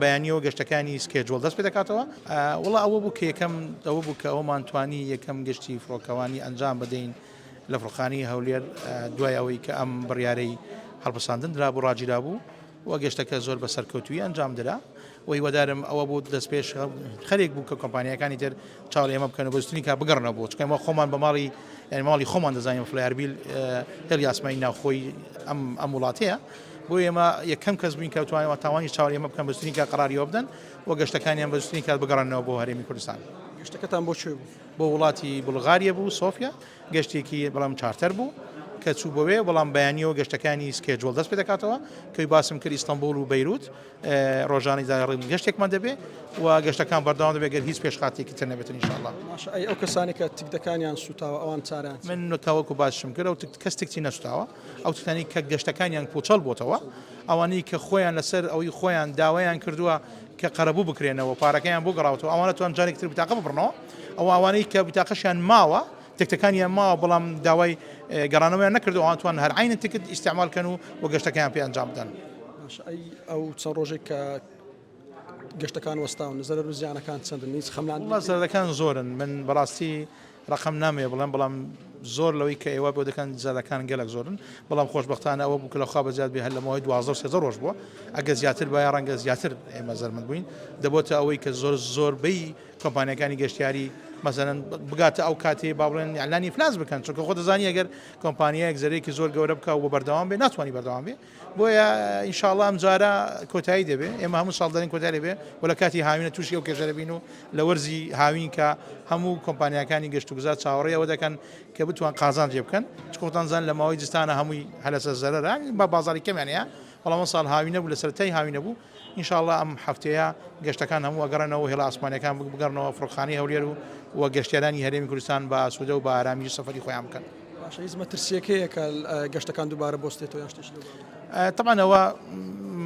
بەیانیەوە گەشتەکانی سکێجوڵ دەست پێ دەکاتەوە وڵا ئەوە بوو کە یەکەم ئەوە بوو کە ئەومان توانی یەکەم گەشتی فڕۆکەوانی ئەنجام بدەین لە فڕۆخانی هەولێر دوای ئەوەی کە ئەم بڕیارەی هەڵبساندن درا بوو ڕاجیرا بوو و گەشتەکە زۆر بە سەرکەوتووی ئەنجام درا و هیوادارم ئەوە بوو دەست پێش خەرێک بوو کە کۆمپانیەکانی تر چاڵ ئێمە بکەن بۆ ستنی کا بگەڕنەوە بۆ چکە ئێمە خۆمان بە ماڵی ماڵی خۆمان دەزانین فلایربیل هێڵی ئاسمایی ناوخۆی ئەم وڵاتەیە بۆ ئێمە یەکەم کەس بووین کە توانێت تاوانی چاوەڕێ ئێمە بکەن بە ستنی کا قەراریەوە بدەن و گەشتەکانیان بە ستنی کات بگەڕنەوە بۆ هەرێمی کوردستان. گەشتەکەتان بۆ کوێ بوو؟ بۆ وڵاتی بولغاریا بوو سۆفیا گەشتێکی بەڵام چارتەر بوو کە چوو بۆوێ بەڵام بەیانیەوە گەشتەکانی سکێجوڵ دەست پێ دەکاتەوە کەی باسم کرد ئیستانبول و بەیروت ڕۆژانەی داڕێن گەشتێکمان دەبێت و گەشتەکان بەردەوام دەبێت گەر هیچ پێشخاتێکی تر نەبێت ئینشاءالله. ماشا ئەو کەسانی کە تیکدەکانیان سوتاوە ئەوان چاران من تاوەکو باشم کرد و کەس تێکچی نەسوتاوە ئەو تکانی کە گەشتەکانیان پۆچەڵ بۆتەوە ئەوانەی کە خۆیان لەسەر ئەوەی خۆیان داوایان کردووە کە قەرەبوو بکرێنەوە پارەکەیان بۆ گەڕاوەوە ئەوانە توان جارێکتر بتاقە ببڕنەوە ئەو ئەوانەی کە بتاقەشیان ماوە تێکتەکانیان ماوە بەڵام داوای گەڕانەوەیان نەکردو ئەوانتوان هەر عینە تکت ئیستعمالکەن و گەشتەکەیان پێ ئەنجام بدەن. ئەو چەند ڕۆژێک کە گەشتەکان وەستاون زەرەر و زیانەکان چەندن هیچ خەملان زەرەکان زۆرن من بەڕاستی ڕقم نامێ بەڵام زۆر لەوەی کە ئێوە بۆ دەکەن زیادەکان گەلک زۆرن بەڵام خۆشبەختانە ئەوە بوو کە لەخوا بەزیاد بێ هەر لە ماوەی 12 ڕۆژ بووە ئەگە زیاتر بە ڕەنگە زیاتر ئێمە زەرمەند بووین دەبۆتە ئەوەی کە زۆربەی کۆمپانیەکانی گەشتیاری مەسەرەن بگاتە ئەو کاتێ با بڵێن ئیعلانی فلاس بکەن چونکە خۆ دەزانی ئەگەر کۆمپانیایەک زەرێکی زۆر گەورە بکە و بە بەردەوام بێ ناتوانانی بەردەوام بێ بۆیە ئینشاءڵڵا ئەم جارە کۆتایی دەبێ ئێمە هەموو ساڵ دەرین کۆتایی بێ و لە کاتی هاوینە تووشی ئەو کێشە دەبین و لە وەرزی هاوین کە هەموو کۆمپانیەکانی گەشت و گوزار چاوەڕێی ئەوە دەکەن کە بتوان قازان جێ بکەن چکۆتانزان لە ماوەی جستانە هەمووی هەلەسە زەرەرە بە بازاری کەمیانەیە بەڵام ساڵ هاوینە بوو لە سەرەتای هاوینە بوو ئینشاءڵڵا ئەم هەفتەیە گەشتەکان هەموو ئەگەڕێنەوە هێڵە ئاسمانیەکان بگەڕنەوە فڕۆکخانەی هەولێر و گەشتیارانی هەرێمی کوردستان بە ئاسوودە و بە ئارامی سەفەری خۆیان بکەن. باشە هیچ مەترسیەکەیە کە گەشتەکان دووبارە بۆستێتەوە یان شتێکی طبعا ئەوە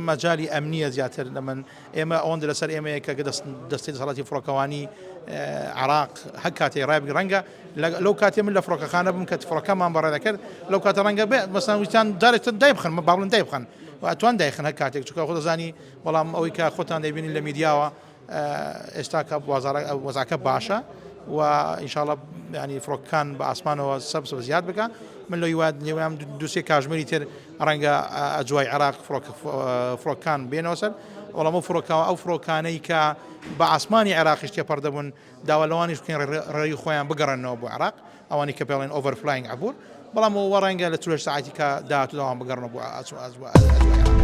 مەجای ئەمنیە زیاتر لە من ئێمە ئەوەندە لەسەر ئێمەیە کە دەستی دەسەڵاتی فڕۆکەوانی عراق هەر کاتێ ڕای ڕەنگە لەو کاتێ من لە فڕۆکەخانە بم کە فڕۆکەمان بەڕێ دەکرد لەو کاتە ڕەنگە بێ مەسەڵەن ویستیان دارێکتر دای بخەن باڵن دای بخەن و ئەتوان دایخن هەر کاتێک چونکە خۆ دەزانی بەڵام ئەوەی کە خۆتان دەبینین لە میدیاوە ئێستا کە وەزاکە باشە و ئینشاءڵڵا ینی فڕۆکەکان بە ئاسمانەوە سەبز زیاد بکە من لە نێوان دووسێ کاژمەری تر ڕەنگە ئەجوای عراق فڕۆکەکان بێنەوە سەر وەڵام ئەو فڕۆکانەی کە بە ئاسمانی عێراقیش تێپەردەبوون داوالەوانیش بکەین ڕێی خۆیان بگەڕێنەوە بۆ عێراق ئەوانی کە پێڵێن ئۆڤەرفلاینگ عەبور بەڵام ئەوە ڕەنگە لە 4 ساعتی کە داهاتوو داوام بگەڕنەوە بۆ ئەجوای